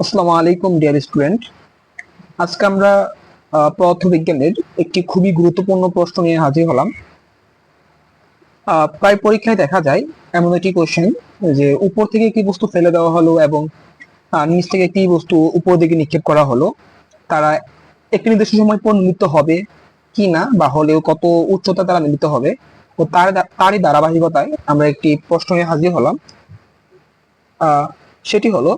আসসালামু আলাইকুম dear student. আজকে আমরা পদার্থবিজ্ঞানের একটি খুবই গুরুত্বপূর্ণ প্রশ্ন নিয়ে হাজির হলাম। প্রায় পরীক্ষায় দেখা যায় এমন একটি কোশ্চেন যে উপর থেকে একটি বস্তু ফেলে দেওয়া হলো এবং নিচ থেকে একটি বস্তু উপর দিকে নিক্ষেপ করা হলো। তারা একটি নির্দিষ্ট সময় পর মিলিত হবে কি না, বা হলেও কত উচ্চতা তারা মিলিত হবে, তো তারই ধারাবাহিকতায় আমরা একটি প্রশ্ন নিয়ে হাজির হলাম। সেটি হলো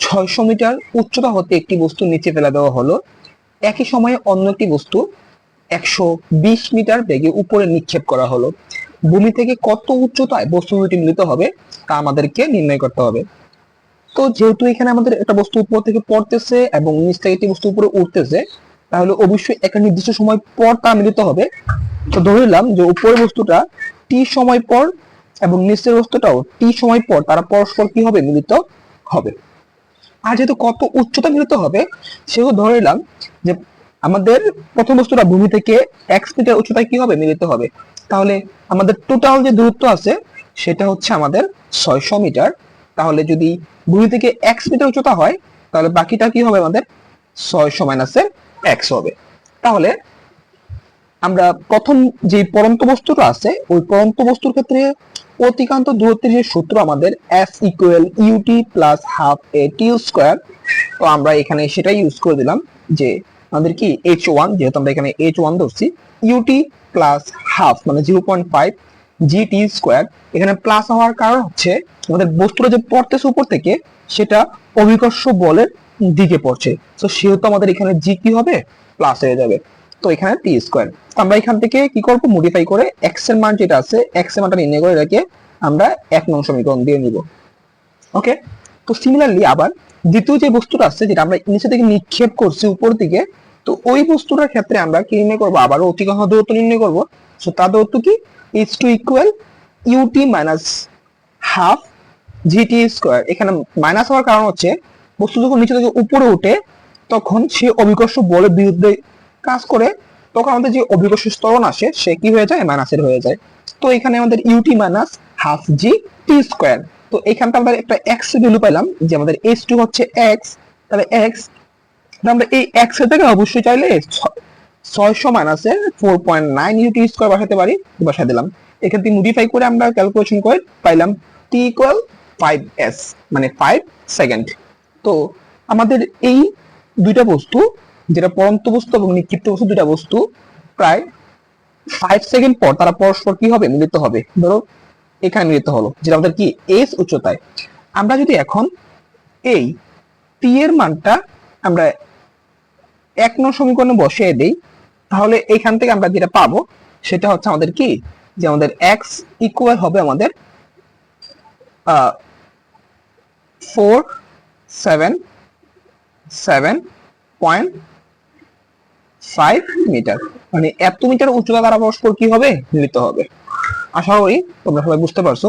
600 মিটার উচ্চতা হতে একটি বস্তু নিচে ফেলে দেওয়া হলো, একই সময়ে অন্য একটি বস্তু 120 মিটার বেগে উপরে নিক্ষেপ করা হলো। ভূমি থেকে কত উচ্চতায় বস্তু দুটি মিলিত হবে তা আমাদেরকে নির্ণয় করতে হবে। তো যেহেতু এখানে আমাদের একটা বস্তু উপর থেকে পড়তেছে এবং নিচ থেকে একটি বস্তু উপরে উঠতেছে, তাহলে অবশ্যই একটা নির্দিষ্ট সময় পর তা মিলিত হবে। তো ধরে নিলাম যে উপরের বস্তুটা টি সময় পর এবং নিচের বস্তুটাও টি সময় পর তারা পরস্পর কি হবে, মিলিত হবে। আর যেহেতু কত উচ্চতা মিলিত হবে, সেও ধরে নিলাম যে আমাদের প্রথম বস্তুটা ভূমি থেকে এক্স মিটার উচ্চতায় কি হবে, মিলিত হবে। তাহলে আমাদের টোটাল যে দূরত্ব আছে সেটা হচ্ছে আমাদের 600 মিটার। তাহলে যদি ভূমি থেকে এক্স মিটার উচ্চতা হয়, তাহলে বাকিটা কি হবে, আমাদের 600 মাইনাসে এক্স হবে। তাহলে আমরা প্রথম যে পরন্ত বস্তুটা আছে ওই পরন্ত বস্তুর ক্ষেত্রে অতিক্রান্ত দূরত্বের যে সূত্র আমাদের s equal u t plus half a t square, তো আমরা এখানে সেটাই ইউজ করে দিলাম যে আমাদের কি h1, যেহেতু আমরা এখানে h1 ধরছি, ইউটি প্লাস হাফ মানে 0.5 জি টি স্কোয়ার। এখানে প্লাস হওয়ার কারণ হচ্ছে আমাদের বস্তুটা যে পড়তেছে উপর থেকে সেটা অভিকর্ষ বলের দিকে পড়ছে, তো সেহেতু আমাদের এখানে জি কি হবে, প্লাস হয়ে যাবে। তো এখানে টি স্কোয়ার আমরা এখান থেকে কি করব, মডিফাই করে এক্স এর মান যেটা আছে এক্স এর মানটা নির্ণয় করে রেখে আমরা 1 নং সমীকরণ দিয়ে নিব। ওকে। তো সিমিলারলি আবার দ্বিতীয় যে বস্তুটা আছে যেটা আমরা নিচে থেকে নিক্ষেপ করছি উপর দিকে, তো ওই বস্তুটার ক্ষেত্রে আমরা কি নির্ণয় করবো, আবারও অতিক্রান্ত দূরত্ব নির্ণয় করবো। তো তার দূরত্ব কি, H two equal UT minus half GT square. এখানে মাইনাস হওয়ার কারণ হচ্ছে বস্তু যখন নিচে থেকে উপরে উঠে তখন সে অভিকর্ষ বলের বিরুদ্ধে কাজ করে, তখন আমাদের যে অভিকর্ষ ত্বরণ আসে সে কি হয়ে যায়, মাইনাসের হয়ে যায়। তো এখানে আমাদের ইউটি মাইনাস হাফ জি টি স্কোয়ার। তো এখানটা আমরা একটা এক্স ভ্যালু পাইলাম যে আমাদের এইচ টু হচ্ছে এক্স, তাহলে এক্স আমরা এই এক্স এর থেকে অবশ্যই চাইলে 600 মাইনাসে 4.9 ইউটি স্কোয়ার বসাতে পারি, বসাই দিলাম। এখান থেকে মডিফাই করে আমরা ক্যালকুলেশন করে পাইলাম টি ইকুয়াল 5s মানে 5 সেকেন্ড। তো আমাদের এই দুইটা বস্তু, যেটা পরন্ত বস্তু এবং নিক্ষিপ্ত বস্তু, দুইটা বস্তু প্রায় 5 সেকেন্ড পর তারা পরস্পর কি হবে, মিলিত হবে। ধরো এখানে মিলিত হলো, যেটা আমাদের কি এস উচ্চতায়। আমরা যদি এখন এই টি এর মানটা আমরা 1 নং সমীকরণে বসিয়ে দেই, তাহলে এখান থেকে আমরা যেটা পাবো সেটা হচ্ছে আমাদের কি, যে আমাদের এক্স ইকুয়াল হবে আমাদের 477.5 মিটার, মানে এত মিটার উচ্চতা দ্বারা পরস্পর কি হবে, মিলিত হবে। আশা করি তোমরা সবাই বুঝতে পারছো।